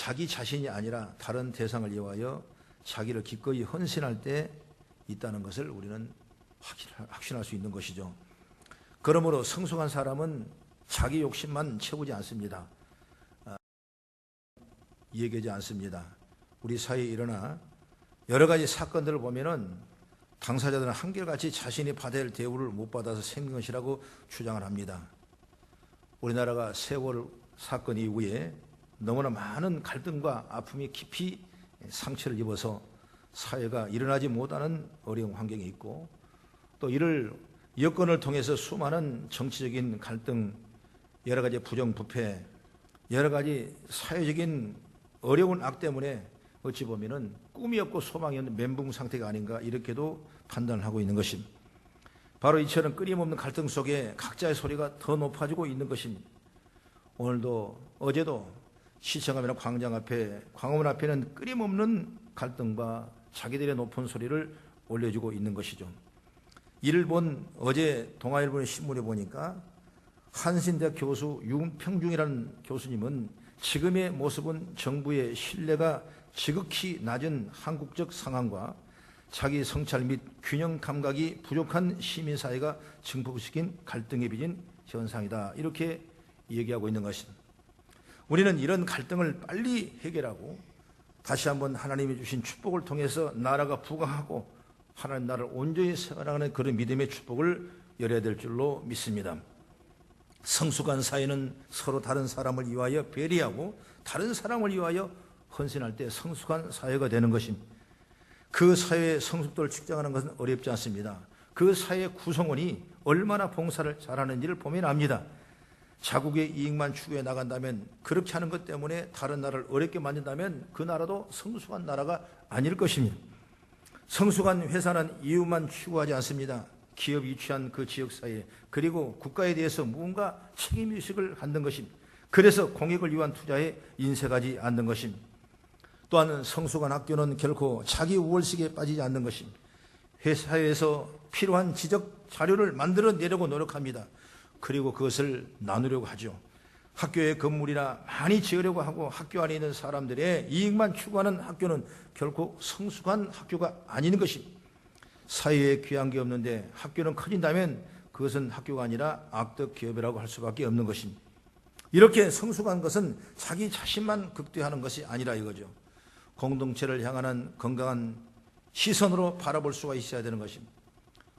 자기 자신이 아니라 다른 대상을 위하여 자기를 기꺼이 헌신할 때 있다는 것을 우리는 확신할 수 있는 것이죠. 그러므로 성숙한 사람은 자기 욕심만 채우지 않습니다. 얘기하지 않습니다. 우리 사회에 일어나 여러 가지 사건들을 보면은 당사자들은 한결같이 자신이 받아야 할 대우를 못 받아서 생긴 것이라고 주장을 합니다. 우리나라가 세월 사건 이후에 너무나 많은 갈등과 아픔이 깊이 상처를 입어서 사회가 일어나지 못하는 어려운 환경에 있고, 또 이를 여건을 통해서 수많은 정치적인 갈등, 여러 가지 부정부패, 여러 가지 사회적인 어려운 악 때문에 어찌 보면은 꿈이 없고 소망이 없는 멘붕 상태가 아닌가, 이렇게도 판단을 하고 있는 것입니다. 바로 이처럼 끊임없는 갈등 속에 각자의 소리가 더 높아지고 있는 것입니다. 오늘도 어제도 시청하면 광화문 앞에는 끊임없는 갈등과 자기들의 높은 소리를 올려주고 있는 것이죠. 이를 본 어제 동아일보의 신문에 보니까 한신대학 교수 윤평중이라는 교수님은 지금의 모습은 정부의 신뢰가 지극히 낮은 한국적 상황과 자기 성찰 및 균형 감각이 부족한 시민사회가 증폭시킨 갈등에 빚은 현상이다, 이렇게 얘기하고 있는 것입니다. 우리는 이런 갈등을 빨리 해결하고 다시 한번 하나님이 주신 축복을 통해서 나라가 부강하고 하나님 나라를 온전히 세워나가는 그런 믿음의 축복을 열어야 될 줄로 믿습니다. 성숙한 사회는 서로 다른 사람을 위하여 배려하고 다른 사람을 위하여 헌신할 때 성숙한 사회가 되는 것입니다. 그 사회의 성숙도를 측정하는 것은 어렵지 않습니다. 그 사회의 구성원이 얼마나 봉사를 잘하는지를 보면 압니다. 자국의 이익만 추구해 나간다면, 그렇게 하는 것 때문에 다른 나라를 어렵게 만든다면 그 나라도 성숙한 나라가 아닐 것입니다. 성숙한 회사는 이익만 추구하지 않습니다. 기업이 위치한 그 지역사회, 그리고 국가에 대해서 무언가 책임의식을 갖는 것입니다. 그래서 공익을 위한 투자에 인색하지 않는 것입니다. 또한 성숙한 학교는 결코 자기 우월식에 빠지지 않는 것입니다. 회사에서 필요한 지적 자료를 만들어내려고 노력합니다. 그리고 그것을 나누려고 하죠. 학교의 건물이나 많이 지으려고 하고 학교 안에 있는 사람들의 이익만 추구하는 학교는 결코 성숙한 학교가 아닌 것입니다. 사회에 귀한 게 없는데 학교는 커진다면 그것은 학교가 아니라 악덕 기업이라고 할 수밖에 없는 것입니다. 이렇게 성숙한 것은 자기 자신만 극대화하는 것이 아니라 이거죠. 공동체를 향하는 건강한 시선으로 바라볼 수가 있어야 되는 것입니다.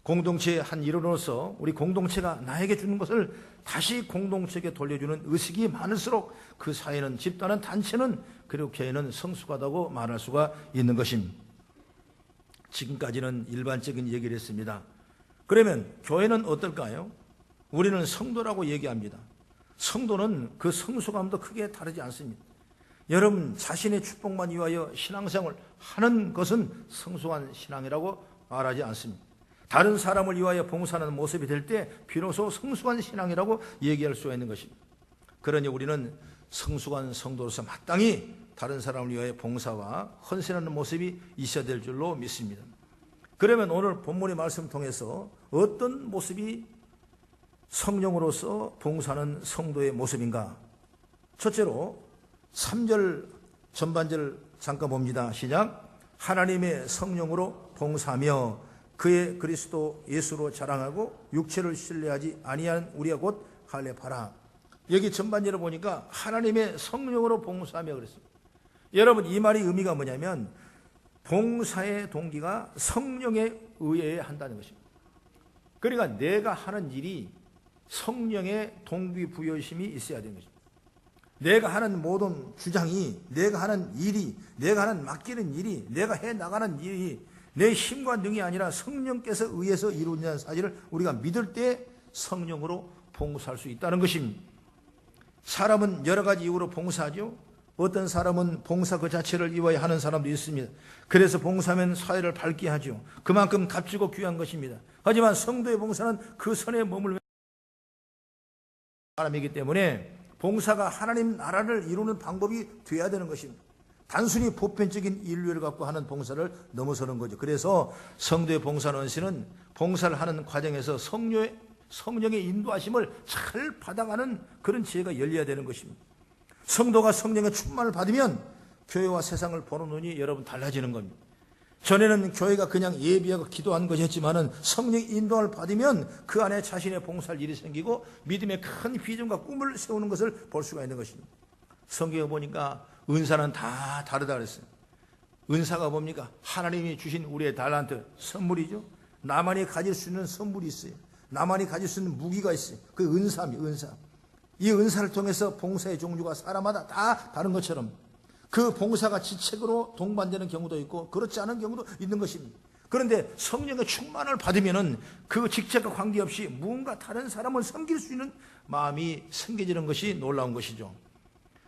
공동체의 한 일원으로서 우리 공동체가 나에게 주는 것을 다시 공동체에게 돌려주는 의식이 많을수록 그 사회는, 집단은, 단체는, 그리고 교회는 성숙하다고 말할 수가 있는 것입니다. 지금까지는 일반적인 얘기를 했습니다. 그러면 교회는 어떨까요? 우리는 성도라고 얘기합니다. 성도는 그 성숙함도 크게 다르지 않습니다. 여러분 자신의 축복만 위하여 신앙생활을 하는 것은 성숙한 신앙이라고 말하지 않습니다. 다른 사람을 위하여 봉사하는 모습이 될 때 비로소 성숙한 신앙이라고 얘기할 수가 있는 것입니다. 그러니 우리는 성숙한 성도로서 마땅히 다른 사람을 위하여 봉사와 헌신하는 모습이 있어야 될 줄로 믿습니다. 그러면 오늘 본문의 말씀을 통해서 어떤 모습이 성령으로서 봉사하는 성도의 모습인가? 첫째로 3절 전반절 잠깐 봅니다. 시작. 하나님의 성령으로 봉사하며 그의 그리스도 예수로 자랑하고 육체를 신뢰하지 아니한 우리가 곧 할례하라. 여기 전반절을 보니까 하나님의 성령으로 봉사하며 그랬습니다. 여러분 이 말의 의미가 뭐냐면 봉사의 동기가 성령에 의해 한다는 것입니다. 그러니까 내가 하는 일이 성령의 동기부여심이 있어야 되는 것입니다. 내가 하는 모든 주장이, 내가 하는 일이, 내가 하는 맡기는 일이, 내가 해나가는 일이 내 힘과 능이 아니라 성령께서 의해서 이루어진다는 사실을 우리가 믿을 때 성령으로 봉사할 수 있다는 것입니다. 사람은 여러 가지 이유로 봉사하죠. 어떤 사람은 봉사 그 자체를 위하여 하는 사람도 있습니다. 그래서 봉사하면 사회를 밝게 하죠. 그만큼 값지고 귀한 것입니다. 하지만 성도의 봉사는 그 선에 머물러 사람이기 때문에 봉사가 하나님 나라를 이루는 방법이 돼야 되는 것입니다. 단순히 보편적인 인류를 갖고 하는 봉사를 넘어서는 거죠. 그래서 성도의 봉사하는 은신은 봉사를 하는 과정에서 성령의 인도하심을 잘 받아가는 그런 지혜가 열려야 되는 것입니다. 성도가 성령의 충만을 받으면 교회와 세상을 보는 눈이 여러분 달라지는 겁니다. 전에는 교회가 그냥 예비하고 기도한 것이었지만은 성령의 인도를 받으면 그 안에 자신의 봉사할 일이 생기고 믿음의 큰 비전과 꿈을 세우는 것을 볼 수가 있는 것입니다. 성경에 보니까 은사는 다 다르다 그랬어요. 은사가 뭡니까? 하나님이 주신 우리의 달란트, 선물이죠. 나만이 가질 수 있는 선물이 있어요. 나만이 가질 수 있는 무기가 있어요. 그 은사입니다. 은사. 이 은사를 통해서 봉사의 종류가 사람마다 다 다른 것처럼 그 봉사가 지책으로 동반되는 경우도 있고 그렇지 않은 경우도 있는 것입니다. 그런데 성령의 충만을 받으면은 그 직책과 관계없이 무언가 다른 사람을 섬길 수 있는 마음이 생겨지는 것이 놀라운 것이죠.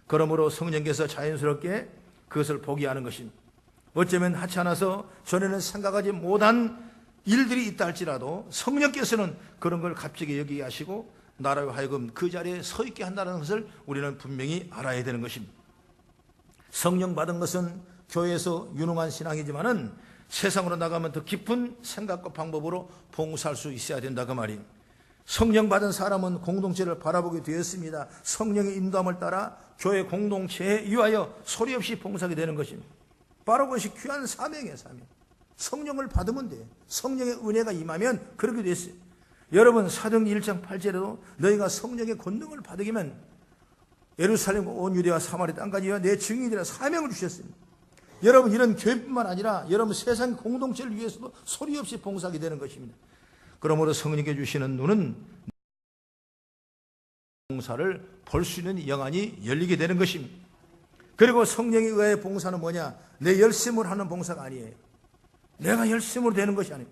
그러므로 성령께서 자연스럽게 그것을 보게 하는 것입니다. 어쩌면 하찮아서 전에는 생각하지 못한 일들이 있다 할지라도 성령께서는 그런 걸 갑자기 여기게 하시고 나라로 하여금 그 자리에 서 있게 한다는 것을 우리는 분명히 알아야 되는 것입니다. 성령 받은 것은 교회에서 유능한 신앙이지만은 세상으로 나가면 더 깊은 생각과 방법으로 봉사할 수 있어야 된다 그 말이에요. 성령 받은 사람은 공동체를 바라보게 되었습니다. 성령의 인도함을 따라 교회 공동체에 위하여 소리 없이 봉사하게 되는 것입니다. 바로 그것이 귀한 사명이에요. 사명. 성령을 받으면 돼. 성령의 은혜가 임하면 그렇게 됐어요. 여러분 사도행전 1장 8절에도 너희가 성령의 권능을 받으면 예루살렘과 온 유대와 사마리아 땅까지 내 증인이라 사명을 주셨습니다. 여러분 이런 교회뿐만 아니라 여러분 세상 공동체를 위해서도 소리 없이 봉사하게 되는 것입니다. 그러므로 성령께 주시는 눈은 봉사를 볼 수 있는 영안이 열리게 되는 것입니다. 그리고 성령에 의해 봉사는 뭐냐? 내 열심으로 하는 봉사가 아니에요. 내가 열심으로 되는 것이 아니에요.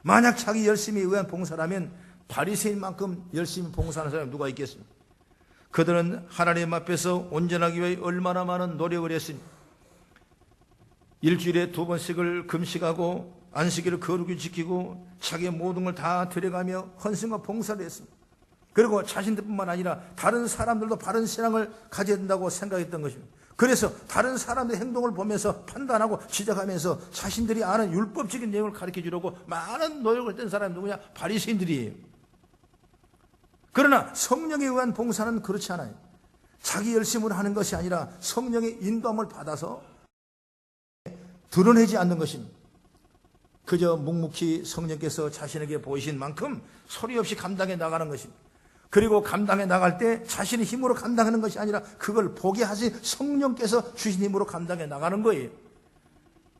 만약 자기 열심에 의한 봉사라면 바리새인만큼 열심히 봉사하는 사람이 누가 있겠습니까? 그들은 하나님 앞에서 온전하기 위해 얼마나 많은 노력을 했습니까? 일주일에 2번씩을 금식하고 안식일을 거룩히 지키고 자기의 모든 걸 다 들여가며 헌신과 봉사를 했습니다. 그리고 자신들뿐만 아니라 다른 사람들도 바른 신앙을 가져야 된다고 생각했던 것입니다. 그래서 다른 사람들의 행동을 보면서 판단하고 지적하면서 자신들이 아는 율법적인 내용을 가르쳐 주려고 많은 노력을 했던 사람이 누구냐? 바리새인들이에요. 그러나 성령에 의한 봉사는 그렇지 않아요. 자기 열심으로 하는 것이 아니라 성령의 인도함을 받아서 드러내지 않는 것입니다. 그저 묵묵히 성령께서 자신에게 보이신 만큼 소리 없이 감당해 나가는 것입니다. 그리고 감당해 나갈 때 자신의 힘으로 감당하는 것이 아니라 그걸 보게 하신 성령께서 주신 힘으로 감당해 나가는 거예요.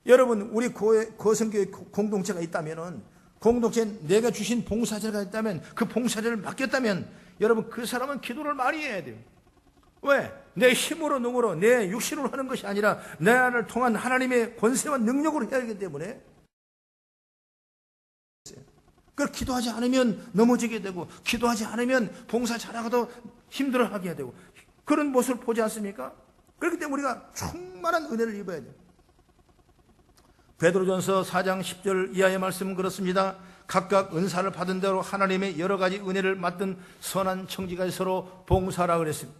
여러분 우리 거성교회 공동체가 있다면은 공동체에 내가 주신 봉사자가 있다면 그 봉사자를 맡겼다면 여러분 그 사람은 기도를 많이 해야 돼요. 왜? 내 힘으로 능으로 내 육신으로 하는 것이 아니라 내 안을 통한 하나님의 권세와 능력으로 해야 하기 때문에 그걸 기도하지 않으면 넘어지게 되고 기도하지 않으면 봉사 잘하고도 힘들어하게 되고 그런 모습을 보지 않습니까? 그렇기 때문에 우리가 충만한 은혜를 입어야 돼요. 베드로전서 4장 10절 이하의 말씀은 그렇습니다. 각각 은사를 받은 대로 하나님의 여러 가지 은혜를 맡은 선한 청지가 서로 봉사하라 그랬습니다.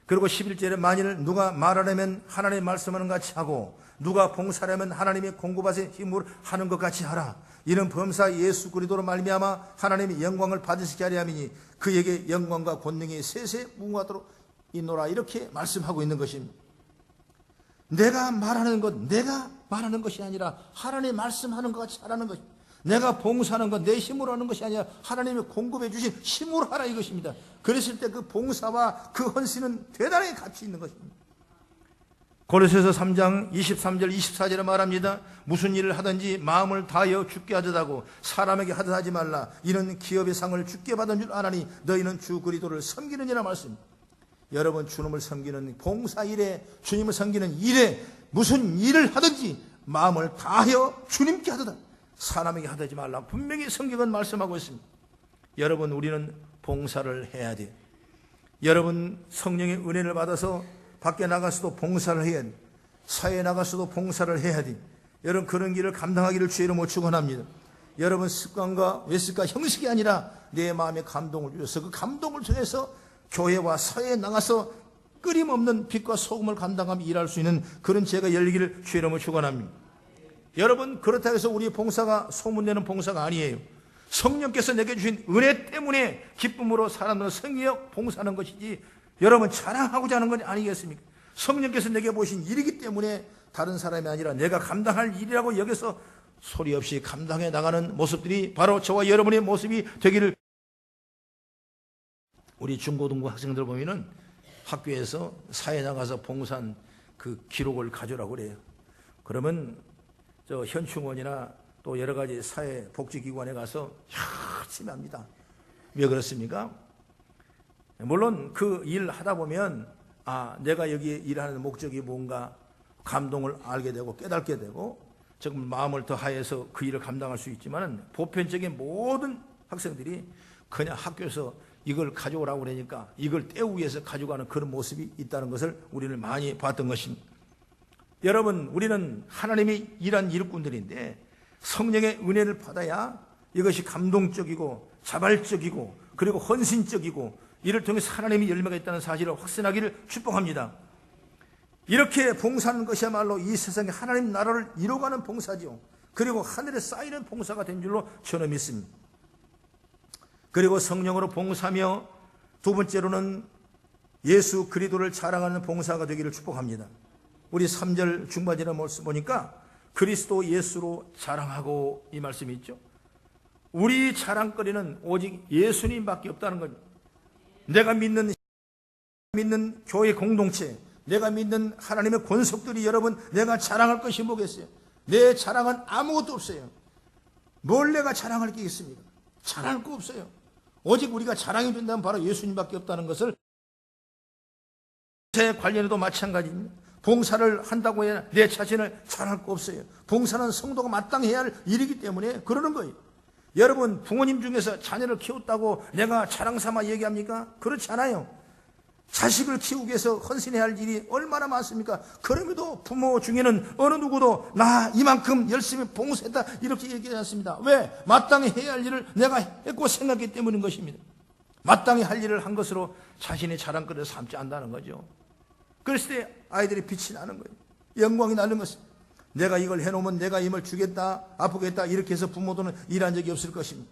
그리고 11절에 만일 누가 말하려면 하나님의 말씀하는 것 같이 하고 누가 봉사하려면 하나님의 공급하신 힘으로 하는 것 같이 하라. 이는 범사 예수 그리스도로 말미암아 하나님의 영광을 받으시게 하려 함이니 그에게 영광과 권능이 세세 무궁하도록 있노라. 이렇게 말씀하고 있는 것입니다. 내가 말하는 것이 아니라 하나님의 말씀하는 것 같이 하라는 것입니다. 내가 봉사하는 것 내 힘으로 하는 것이 아니라 하나님이 공급해 주신 힘으로 하라 이것입니다. 그랬을 때 그 봉사와 그 헌신은 대단히 가치 있는 것입니다. 고린도서 3장 23절 24절에 말합니다. 무슨 일을 하든지 마음을 다하여 주께 하듯하고 사람에게 하듯 하지 말라. 이는 기업의 상을 주께 받은 줄 아나니 너희는 주 그리스도를 섬기느니라 말씀입니다. 여러분 주님을 섬기는 봉사일에 주님을 섬기는 일에 무슨 일을 하든지 마음을 다하여 주님께 하듯 사람에게 하지 말라. 분명히 성경은 말씀하고 있습니다. 여러분 우리는 봉사를 해야 돼요. 여러분 성령의 은혜를 받아서 밖에 나가서도 봉사를 해야 돼. 사회에 나가서도 봉사를 해야 돼. 여러분 그런 길을 감당하기를 주의 이름으로 축원합니다. 여러분 습관과 외습과 형식이 아니라 내 마음에 감동을 주셔서 그 감동을 통해서 교회와 사회에 나가서 끊임없는 빛과 소금을 감당하며 일할 수 있는 그런 죄가 열리기를 주의 이름으로 축원합니다. 여러분 그렇다고 해서 우리 봉사가 소문내는 봉사가 아니에요. 성령께서 내게 주신 은혜 때문에 기쁨으로 사람들을 섬기며 봉사하는 것이지 여러분 자랑하고자 하는 건 아니겠습니까? 성령께서 내게 보신 일이기 때문에 다른 사람이 아니라 내가 감당할 일이라고 여기서 소리 없이 감당해 나가는 모습들이 바로 저와 여러분의 모습이 되기를. 우리 중고등부 학생들 보면은 학교에서 사회 나가서 봉사한 그 기록을 가져오라고 그래요. 그러면 저 현충원이나 또 여러 가지 사회 복지기관에 가서 열심히 합니다. 왜 그렇습니까? 물론 그 일 하다 보면 내가 여기 일하는 목적이 뭔가 감동을 알게 되고 깨닫게 되고 조금 마음을 더하여서 그 일을 감당할 수 있지만 보편적인 모든 학생들이 그냥 학교에서 이걸 가져오라고 그러니까 이걸 때우기 위해서 가져가는 그런 모습이 있다는 것을 우리는 많이 봤던 것입니다. 여러분, 우리는 하나님이 일한 일꾼들인데 성령의 은혜를 받아야 이것이 감동적이고 자발적이고 그리고 헌신적이고 이를 통해서 하나님의 열매가 있다는 사실을 확신하기를 축복합니다. 이렇게 봉사하는 것이야말로 이 세상에 하나님 나라를 이루어가는 봉사지요. 그리고 하늘에 쌓이는 봉사가 된 줄로 저는 믿습니다. 그리고 성령으로 봉사하며 두 번째로는 예수 그리스도를 자랑하는 봉사가 되기를 축복합니다. 우리 3절 중반절에 보니까 그리스도 예수로 자랑하고 이 말씀이 있죠. 우리 자랑거리는 오직 예수님밖에 없다는 겁니다. 내가 믿는 교회 공동체, 내가 믿는 하나님의 권속들이 여러분 내가 자랑할 것이 뭐겠어요? 내 자랑은 아무것도 없어요. 뭘 내가 자랑할 게 있습니까? 자랑할 거 없어요. 오직 우리가 자랑이 된다면 바로 예수님밖에 없다는 것을. 봉사에 관련해도 마찬가지입니다. 봉사를 한다고 해야 내 자신을 자랑할 거 없어요. 봉사는 성도가 마땅히 해야 할 일이기 때문에 그러는 거예요. 여러분, 부모님 중에서 자녀를 키웠다고 내가 자랑 삼아 얘기합니까? 그렇지 않아요. 자식을 키우기 위해서 헌신해야 할 일이 얼마나 많습니까? 그럼에도 부모 중에는 어느 누구도 나 이만큼 열심히 봉사했다 이렇게 얘기하지 않습니다. 왜? 마땅히 해야 할 일을 내가 했고 생각했기 때문인 것입니다. 마땅히 할 일을 한 것으로 자신의 자랑거리를 삼지 않는다는 거죠. 그랬을 때 아이들이 빛이 나는 거예요. 영광이 나는 것입니다. 내가 이걸 해놓으면 내가 힘을 주겠다, 아프겠다 이렇게 해서 부모들은 일한 적이 없을 것입니다.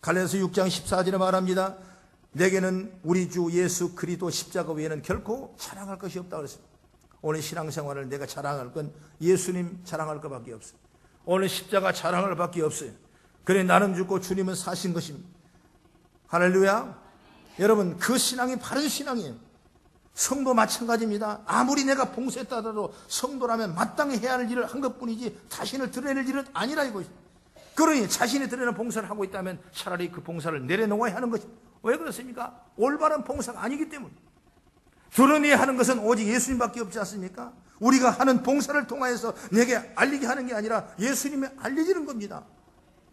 갈라디아서 6장 14절에 말합니다. 내게는 우리 주 예수 그리스도 십자가 외에는 결코 자랑할 것이 없다고 그랬습니다. 오늘 신앙생활을 내가 자랑할 건 예수님 자랑할 것밖에 없어요. 오늘 십자가 자랑할 밖에 없어요. 그래 나는 죽고 주님은 사신 것입니다. 할렐루야. 여러분, 그 신앙이 바른 신앙이에요. 성도 마찬가지입니다. 아무리 내가 봉사했다 하더라도 성도라면 마땅히 해야 할 일을 한 것뿐이지 자신을 드러낼 일은 아니라 이것입니다. 그러니 자신이 드러내는 봉사를 하고 있다면 차라리 그 봉사를 내려놓아야 하는 것입니다. 왜 그렇습니까? 올바른 봉사가 아니기 때문에. 드러내야 하는 것은 오직 예수님밖에 없지 않습니까? 우리가 하는 봉사를 통하여서 내게 알리게 하는 게 아니라 예수님이 알려지는 겁니다.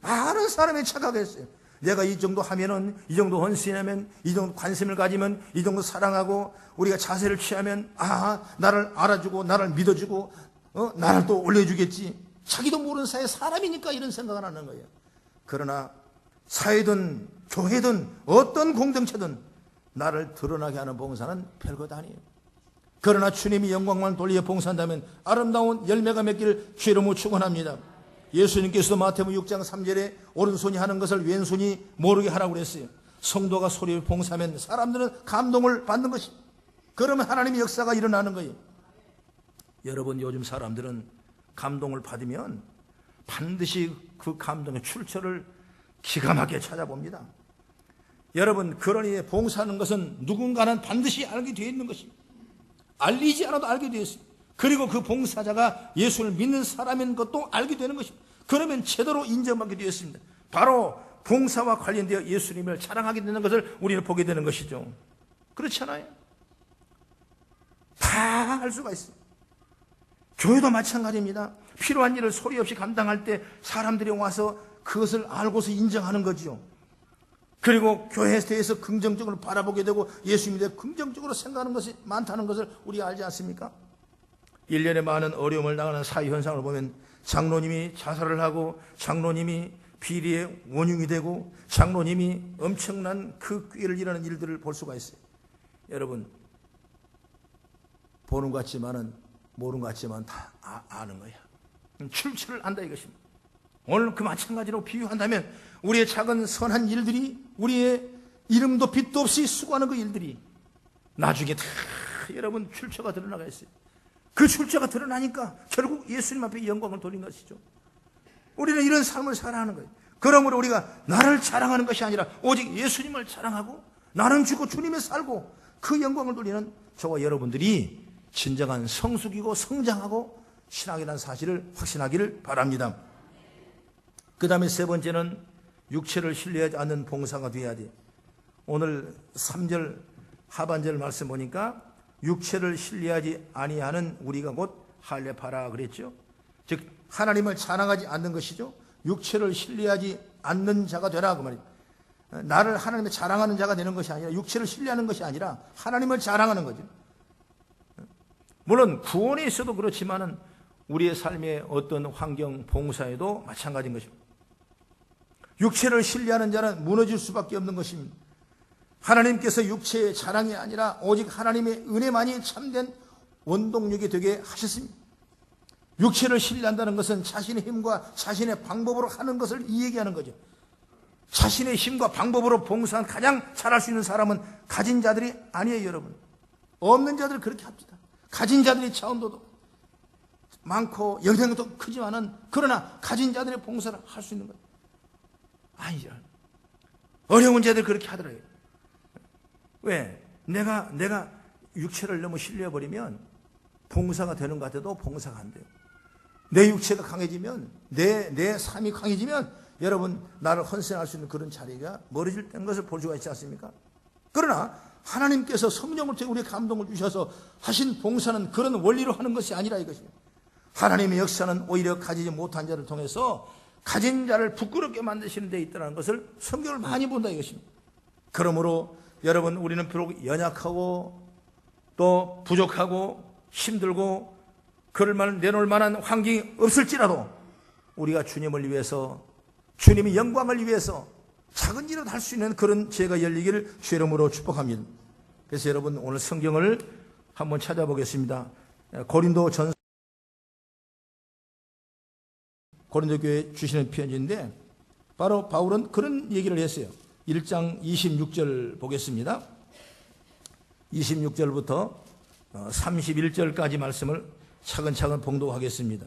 많은 사람이 착각했어요. 내가 이 정도 하면은, 이 정도 헌신하면, 이 정도 관심을 가지면, 이 정도 사랑하고 우리가 자세를 취하면 나를 알아주고 나를 믿어주고 나를 또 올려주겠지. 자기도 모르는 사이에 사람이니까 이런 생각을 하는 거예요. 그러나 사회든 교회든 어떤 공동체든 나를 드러나게 하는 봉사는 별것 아니에요. 그러나 주님이 영광만 돌려 봉사한다면 아름다운 열매가 맺기를 주의 이름으로 축원합니다. 예수님께서도 마태복음 6장 3절에 오른손이 하는 것을 왼손이 모르게 하라고 그랬어요. 성도가 소리를 봉사하면 사람들은 감동을 받는 것입니다. 그러면 하나님의 역사가 일어나는 거예요. 여러분, 요즘 사람들은 감동을 받으면 반드시 그 감동의 출처를 기가 막히게 찾아봅니다. 여러분, 그러니 봉사하는 것은 누군가는 반드시 알게 되어 있는 것입니다. 알리지 않아도 알게 되어 있습니다. 그리고 그 봉사자가 예수를 믿는 사람인 것도 알게 되는 것입니다. 그러면 제대로 인정받게 되었습니다. 바로 봉사와 관련되어 예수님을 자랑하게 되는 것을 우리는 보게 되는 것이죠. 그렇지 않아요? 다 할 수가 있어요. 교회도 마찬가지입니다. 필요한 일을 소리 없이 감당할 때 사람들이 와서 그것을 알고서 인정하는 거죠. 그리고 교회에 대해서 긍정적으로 바라보게 되고 예수님에 대해 긍정적으로 생각하는 것이 많다는 것을 우리가 알지 않습니까? 1년에 많은 어려움을 당하는 사회 현상을 보면 장로님이 자살을 하고 장로님이 비리의 원흉이 되고 장로님이 엄청난 그 꾀를 이루는 일들을 볼 수가 있어요. 여러분, 보는 것 같지만은 모르는 것 같지만 다 아는 거야. 출처를 안다 이것입니다. 오늘 그 마찬가지로 비유한다면 우리의 작은 선한 일들이 우리의 이름도 빛도 없이 수고하는 그 일들이 나중에 다 여러분 출처가 드러나가 있어요. 그 출처가 드러나니까 결국 예수님 앞에 영광을 돌린 것이죠. 우리는 이런 삶을 살아야 하는 거예요. 그러므로 우리가 나를 자랑하는 것이 아니라 오직 예수님을 자랑하고 나는 죽고 주님에 살고 그 영광을 돌리는 저와 여러분들이 진정한 성숙이고 성장하고 신앙이라는 사실을 확신하기를 바랍니다. 그 다음에 세 번째는 육체를 신뢰하지 않는 봉사가 되어야 돼. 오늘 3절 하반절 말씀 보니까 육체를 신뢰하지 아니하는 우리가 곧 할례파라 그랬죠. 즉 하나님을 자랑하지 않는 것이죠. 육체를 신뢰하지 않는 자가 되라 그 말이에요. 나를 하나님을 자랑하는 자가 되는 것이 아니라 육체를 신뢰하는 것이 아니라 하나님을 자랑하는 거죠. 물론 구원에 있어도 그렇지만은 우리의 삶의 어떤 환경 봉사에도 마찬가지인 것입니다. 육체를 신뢰하는 자는 무너질 수밖에 없는 것입니다. 하나님께서 육체의 자랑이 아니라 오직 하나님의 은혜만이 참된 원동력이 되게 하셨습니다. 육체를 신뢰한다는 것은 자신의 힘과 자신의 방법으로 하는 것을 이야기하는 거죠. 자신의 힘과 방법으로 봉사한 가장 잘할 수 있는 사람은 가진 자들이 아니에요, 여러분. 없는 자들 그렇게 합시다. 가진 자들의 차원도도 많고 영향도 크지만은 그러나 가진 자들의 봉사를 할 수 있는 거예요. 아니죠. 어려운 자들 그렇게 하더라고요. 왜? 내가 육체를 너무 신뢰해버리면 봉사가 되는 것 같아도 봉사가 안 돼요. 내 육체가 강해지면 내 삶이 강해지면 여러분 나를 헌신할 수 있는 그런 자리가 멀어질 것을 볼 수가 있지 않습니까? 그러나 하나님께서 성령을 통해 우리의 감동을 주셔서 하신 봉사는 그런 원리로 하는 것이 아니라 이것입니다. 하나님의 역사는 오히려 가지지 못한 자를 통해서 가진 자를 부끄럽게 만드시는 데 있다는 것을 성경을 많이 본다 이것입니다. 그러므로 여러분 우리는 비록 연약하고 또 부족하고 힘들고 그럴 만한 내놓을 만한 환경이 없을지라도 우리가 주님을 위해서 주님의 영광을 위해서 작은 일을 할 수 있는 그런 지혜가 열리기를 주의 이름으로 축복합니다. 그래서 여러분 오늘 성경을 한번 찾아보겠습니다. 고린도 교회에 주시는 편지인데 바로 바울은 그런 얘기를 했어요. 1장 26절 보겠습니다. 26절부터 31절까지 말씀을 차근차근 봉독하겠습니다.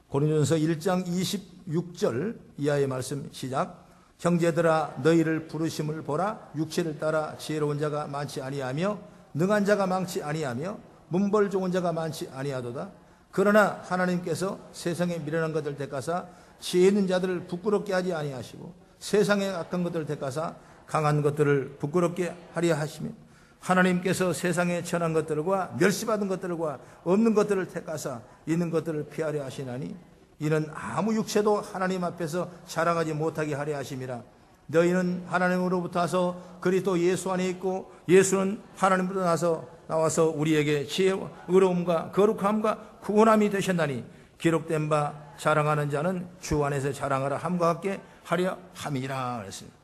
고린도전서 1장 26절 이하의 말씀 시작. 형제들아 너희를 부르심을 보라. 육체를 따라 지혜로운 자가 많지 아니하며 능한 자가 많지 아니하며 문벌 좋은 자가 많지 아니하도다. 그러나 하나님께서 세상에 미련한 것들 택하사 지혜 있는 자들을 부끄럽게 하지 아니하시고 세상에 악한 것들을 택하사 강한 것들을 부끄럽게 하려 하시며 하나님께서 세상에 천한 것들과 멸시받은 것들과 없는 것들을 택하사 있는 것들을 피하려 하시나니 이는 아무 육체도 하나님 앞에서 자랑하지 못하게 하려 하심이라. 너희는 하나님으로부터 와서 그리스도 예수 안에 있고 예수는 하나님으로부터 나와서 우리에게 지혜와 의로움과 거룩함과 구원함이 되셨나니 기록된 바 자랑하는 자는 주 안에서 자랑하라 함과 같게 하려 함이라 그랬습니다.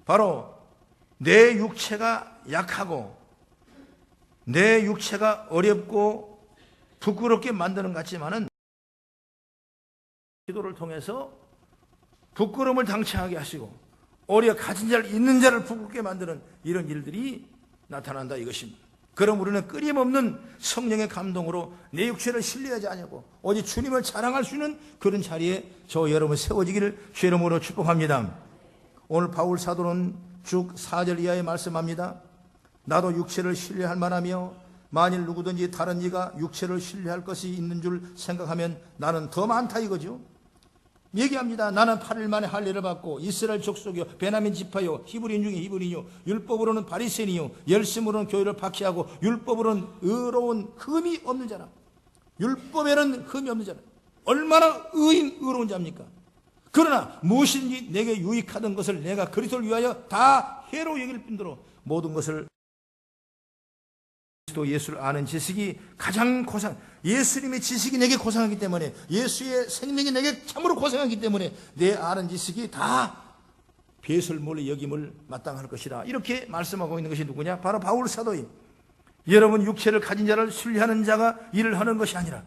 바로 내 육체가 약하고 내 육체가 어렵고 부끄럽게 만드는 것 같지만은 기도를 통해서 부끄러움을 당체하게 하시고 오히려 가진 자를 있는 자를 부끄럽게 만드는 이런 일들이 나타난다 이것입니다. 그럼 우리는 끊임없는 성령의 감동으로 내 육체를 신뢰하지 않냐고 오직 주님을 자랑할 수 있는 그런 자리에 저 여러분 세워지기를 주의 이름으로 축복합니다. 오늘 바울 사도는 쭉 4절 이하에 말씀합니다. 나도 육체를 신뢰할 만하며 만일 누구든지 다른 이가 육체를 신뢰할 것이 있는 줄 생각하면 나는 더 많다 이거죠. 얘기합니다. 나는 8일 만에 할례를 받고 이스라엘 족속이요 베냐민 지파요 히브리인 중에 히브리인이요 율법으로는 바리새인이요 열심으로는 교회를 박해하고 율법으로는 의로운 흠이 없는 자라. 율법에는 흠이 없는 자라. 얼마나 의로운 자입니까? 그러나 무엇인지 내게 유익하던 것을 내가 그리스도를 위하여 다 해로 여길 뿐더러 모든 것을 그리스도 예수를 아는 지식이 가장 고상. 예수님의 지식이 내게 고상하기 때문에 예수의 생명이 내게 참으로 고상하기 때문에 내 아는 지식이 다 배설물의 여김을 마땅할 것이라. 이렇게 말씀하고 있는 것이 누구냐? 바로 바울 사도임. 여러분 육체를 가진 자를 신뢰하는 자가 일을 하는 것이 아니라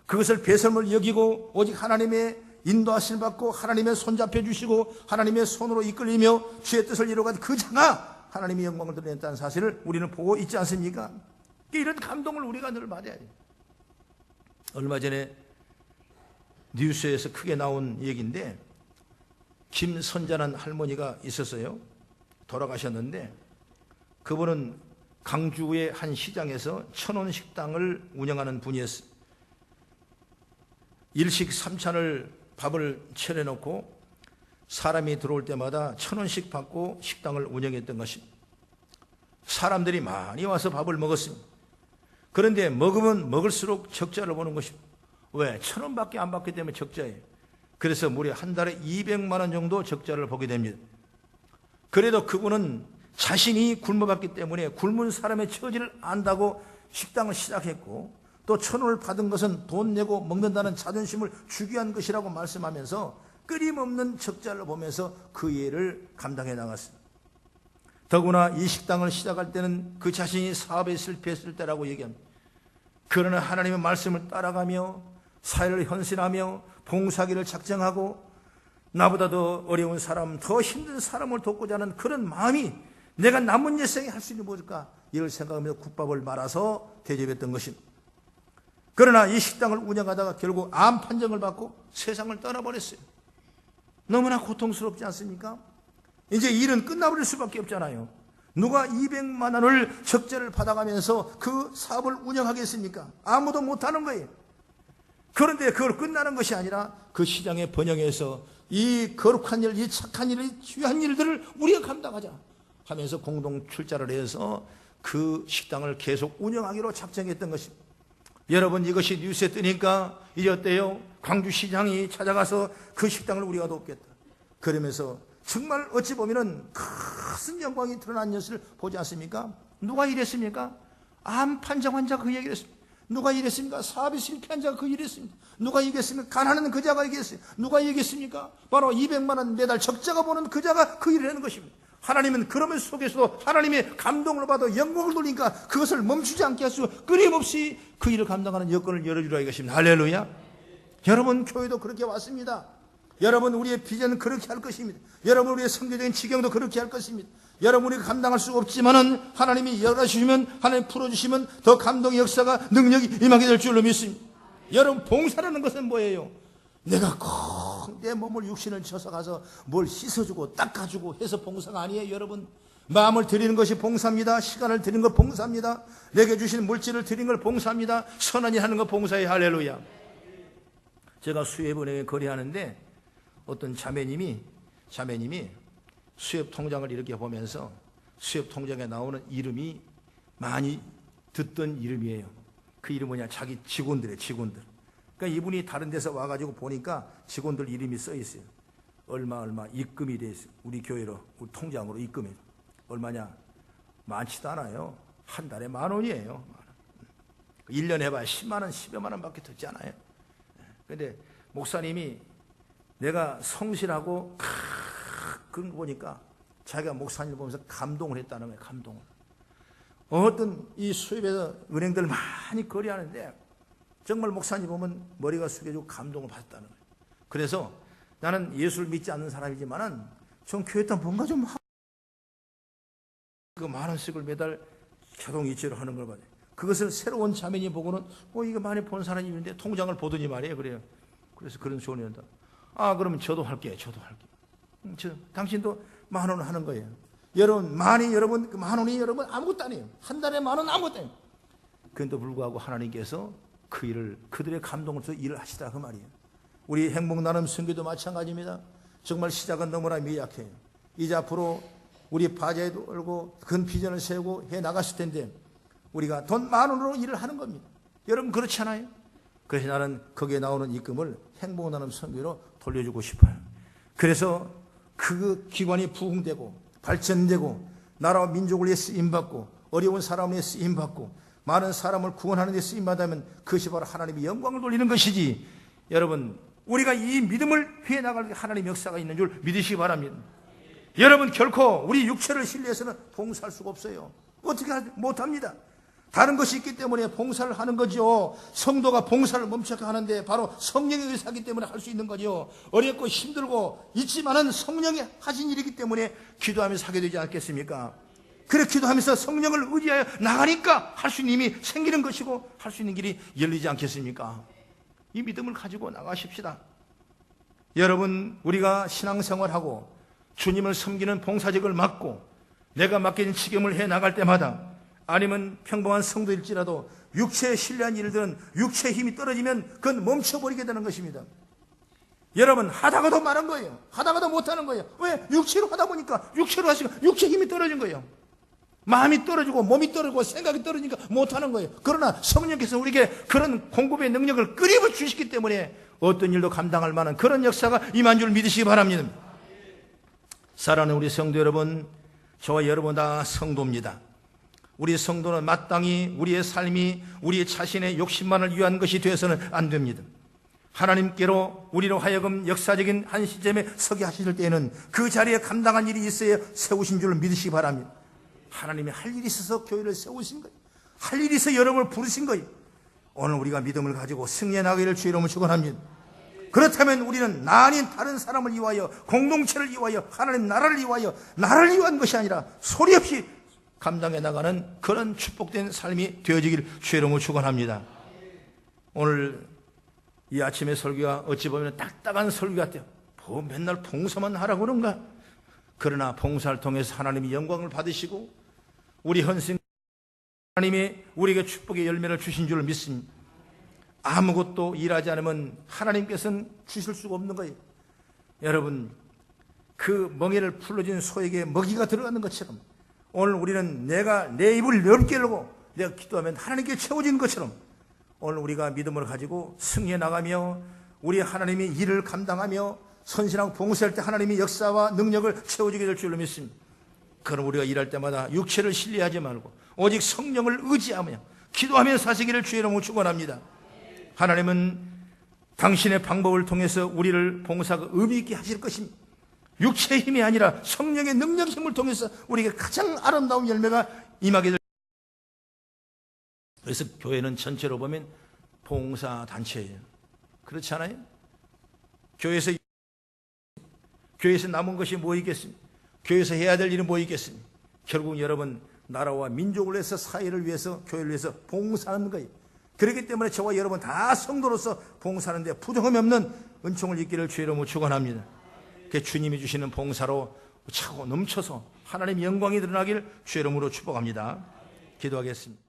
그것을 배설물 여기고 오직 하나님의 인도하심을 받고 하나님의 손잡혀 주시고 하나님의 손으로 이끌리며 주의 뜻을 이루어간 그 자가 하나님의 영광을 드러냈다는 사실을 우리는 보고 있지 않습니까? 이런 감동을 우리가 늘 받아야 돼요. 얼마 전에 뉴스에서 크게 나온 얘기인데, 김선자라는 할머니가 있었어요. 돌아가셨는데 그분은 강주의 한 시장에서 1,000원 식당을 운영하는 분이었어요. 일식 3찬을 밥을 차려놓고 사람이 들어올 때마다 1,000원씩 받고 식당을 운영했던 것입니다. 사람들이 많이 와서 밥을 먹었습니다. 그런데 먹으면 먹을수록 적자를 보는 것입니다. 왜? 1,000원밖에 안 받기 때문에 적자예요. 그래서 무려 한 달에 200만 원 정도 적자를 보게 됩니다. 그래도 그분은 자신이 굶어봤기 때문에 굶은 사람의 처지를 안다고 식당을 시작했고, 또 1,000원을 받은 것은 돈 내고 먹는다는 자존심을 주기 위한 것이라고 말씀하면서 끊임없는 적자를 보면서 그 일을 감당해 나갔습니다. 더구나 이 식당을 시작할 때는 그 자신이 사업에 실패했을 때라고 얘기합니다. 그러나 하나님의 말씀을 따라가며 사회를 헌신하며 봉사기를 작정하고 나보다 더 어려운 사람, 더 힘든 사람을 돕고자 하는 그런 마음이 내가 남은 여생에 할 수 있는 무엇일까? 이를 생각하면서 국밥을 말아서 대접했던 것입니다. 그러나 이 식당을 운영하다가 결국 암 판정을 받고 세상을 떠나버렸어요. 너무나 고통스럽지 않습니까? 이제 일은 끝나버릴 수밖에 없잖아요. 누가 200만 원을 적재를 받아가면서 그 사업을 운영하겠습니까? 아무도 못하는 거예요. 그런데 그걸 끝나는 것이 아니라 그 시장의 번영에서 이 거룩한 일, 이 착한 일, 이 귀한 일들을 우리가 감당하자 하면서 공동 출자를 해서 그 식당을 계속 운영하기로 작정했던 것입니다. 여러분, 이것이 뉴스에 뜨니까 이제 어때요? 광주시장이 찾아가서 그 식당을 우리가 돕겠다. 그러면서 정말 어찌 보면은 큰 영광이 드러난 것을 보지 않습니까? 누가 이랬습니까? 암 판정 환자가 그 얘기를 했습니다. 누가 이랬습니까? 사업이 실패한 자가 그 일을 했습니다. 누가 얘기했습니까? 가난한 그 자가 얘기했어요. 누가 얘기했습니까? 바로 200만 원 매달 적자가 보는 그 자가 그 일을 하는 것입니다. 하나님은 그러면 속에서도 하나님의 감동을 받아 영광을 돌리니까 그것을 멈추지 않게 하시고 끊임없이 그 일을 감당하는 여건을 열어주라 이것입니다. 할렐루야. 여러분, 교회도 그렇게 왔습니다. 여러분, 우리의 비전은 그렇게 할 것입니다. 여러분, 우리의 성교적인 지경도 그렇게 할 것입니다. 여러분, 우리가 감당할 수 없지만은 하나님이 열어주시면, 하나님 풀어주시면 더 감동의 역사가, 능력이 임하게 될 줄로 믿습니다. 여러분, 봉사라는 것은 뭐예요? 내가 꼭 내 몸을 육신을 쳐서 가서 뭘 씻어주고 닦아주고 해서 봉사가 아니에요. 여러분, 마음을 드리는 것이 봉사입니다. 시간을 드리는 것 봉사입니다. 내게 주신 물질을 드리는 걸 봉사입니다. 선한 일 하는 것 봉사예요. 할렐루야. 제가 수협은행에 거래하는데 어떤 자매님이 수협 통장을 이렇게 보면서 수협 통장에 나오는 이름이 많이 듣던 이름이에요. 그 이름 뭐냐? 자기 직원들이에요. 직원들. 그러니까 이분이 다른 데서 와가지고 보니까 직원들 이름이 써 있어요. 얼마 입금이 돼 있어요. 우리 교회로, 우리 통장으로 입금이. 얼마냐? 많지도 않아요. 한 달에 10,000원이에요. 1년 해봐야 10만 원, 10여만 원밖에 듣지 않아요. 그런데 목사님이 내가 성실하고 그런 거 보니까 자기가 목사님을 보면서 감동을 했다는 거예요. 감동을. 어떤 이 수입에서 은행들 많이 거래하는데 정말 목사님 보면 머리가 숙여지고 감동을 받았다는 거예요. 그래서 나는 예수를 믿지 않는 사람이지만은 좀 교회에다 뭔가 좀 하고 그 10,000원씩을 매달 자동이체로 하는 걸 봐요. 그것을 새로운 자매님 보고는 이거 많이 본 사람이 있는데 통장을 보더니 말이에요. 그래요. 그래서 그런 소원이 한다. 그러면 저도 할게요. 당신도 10,000원 하는 거예요. 여러분, 여러분, 그 10,000원이 여러분 아무것도 아니에요. 한 달에 10,000원 아무것도 아니에요. 그런데도 불구하고 하나님께서 그 일을, 그들의 감동을 통해서 일을 하시다 그 말이에요. 우리 행복나눔 선교도 마찬가지입니다. 정말 시작은 너무나 미약해요. 이제 앞으로 우리 바제도 얼고 큰 비전을 세우고 해 나갔을 텐데 우리가 돈 10,000원으로 일을 하는 겁니다. 여러분, 그렇지 않아요? 그래서 나는 거기에 나오는 입금을 행복나눔 선교로 돌려주고 싶어요. 그래서 그 기관이 부흥되고 발전되고 나라와 민족을 위해 쓰임받고 어려운 사람을 위해 쓰임받고 많은 사람을 구원하는 데 쓰임받으면 그것이 바로 하나님의 영광을 돌리는 것이지. 여러분, 우리가 이 믿음을 해나갈 하나님의 역사가 있는 줄 믿으시기 바랍니다. 여러분, 결코 우리 육체를 신뢰해서는 봉사할 수가 없어요. 어떻게 못합니다. 다른 것이 있기 때문에 봉사를 하는 거죠. 성도가 봉사를 멈춰게 하는데 바로 성령의 의사이기 때문에 할 수 있는 거죠. 어렵고 힘들고 있지만은 성령이 하신 일이기 때문에 기도하면서 하게 되지 않겠습니까? 그렇게 기도하면서 성령을 의지하여 나가니까 할 수 있는 힘이 생기는 것이고 할 수 있는 길이 열리지 않겠습니까? 이 믿음을 가지고 나가십시다. 여러분, 우리가 신앙생활하고 주님을 섬기는 봉사직을 맡고 내가 맡겨진 직임을 해 나갈 때마다, 아니면 평범한 성도일지라도 육체에 신뢰한 일들은 육체의 힘이 떨어지면 그건 멈춰버리게 되는 것입니다. 여러분, 하다가도 말한 거예요. 하다가도 못하는 거예요. 왜? 육체로 하다 보니까, 육체로 하시니까 육체 힘이 떨어진 거예요. 마음이 떨어지고 몸이 떨어지고 생각이 떨어지니까 못하는 거예요. 그러나 성령께서 우리에게 그런 공급의 능력을 끊임없이 주시기 때문에 어떤 일도 감당할 만한 그런 역사가 임한 줄 믿으시기 바랍니다. 사랑하는 우리 성도 여러분, 저와 여러분 다 성도입니다. 우리 성도는 마땅히 우리의 삶이 우리 자신의 욕심만을 위한 것이 되어서는 안 됩니다. 하나님께로 우리로 하여금 역사적인 한 시점에 서게 하실 때에는 그 자리에 감당한 일이 있어야 세우신 줄 믿으시기 바랍니다. 하나님이 할 일이 있어서 교회를 세우신 거예요. 할 일이 있어서 여러분을 부르신 거예요. 오늘 우리가 믿음을 가지고 승리해 나가기를 주의 이름으로 축원합니다. 그렇다면 우리는 나 아닌 다른 사람을 위하여, 공동체를 위하여, 하나님 나라를 위하여, 나를 위한 것이 아니라 소리 없이 감당해 나가는 그런 축복된 삶이 되어지기를 주의 이름으로 축원합니다. 오늘 이 아침의 설교가 어찌 보면 딱딱한 설교 같아요. 뭐 맨날 봉사만 하라고 그런가? 그러나 봉사를 통해서 하나님이 영광을 받으시고 우리 헌신 하나님이 우리에게 축복의 열매를 주신 줄 믿습니다. 아무것도 일하지 않으면 하나님께서는 주실 수가 없는 거예요. 여러분, 그 멍에를 풀어준 소에게 먹이가 들어가는 것처럼 오늘 우리는 내가 내 입을 넓게 열고 내가 기도하면 하나님께 채워지는 것처럼 오늘 우리가 믿음을 가지고 승리해 나가며 우리 하나님이 일을 감당하며 선신하고 봉사할 때 하나님이 역사와 능력을 채워주게 될 줄로 믿습니다. 그럼 우리가 일할 때마다 육체를 신뢰하지 말고 오직 성령을 의지하며 기도하며 사시기를 주의 이름으로 축원합니다. 하나님은 당신의 방법을 통해서 우리를 봉사가 의미 있게 하실 것입니다. 육체의 힘이 아니라 성령의 능력 힘을 통해서 우리에게 가장 아름다운 열매가 임하게 될. 그래서 교회는 전체로 보면 봉사단체예요. 그렇지 않아요? 교회에서 남은 것이 뭐 있겠습니까? 교회에서 해야 될 일은 뭐 있겠습니까? 결국 여러분, 나라와 민족을 위해서, 사회를 위해서, 교회를 위해서 봉사하는 거예요. 그렇기 때문에 저와 여러분 다 성도로서 봉사하는데 부족함이 없는 은총을 입기를 주의 이름으로 축원합니다. 그 주님이 주시는 봉사로 차고 넘쳐서 하나님의 영광이 드러나길 주의 이름으로 축복합니다. 기도하겠습니다.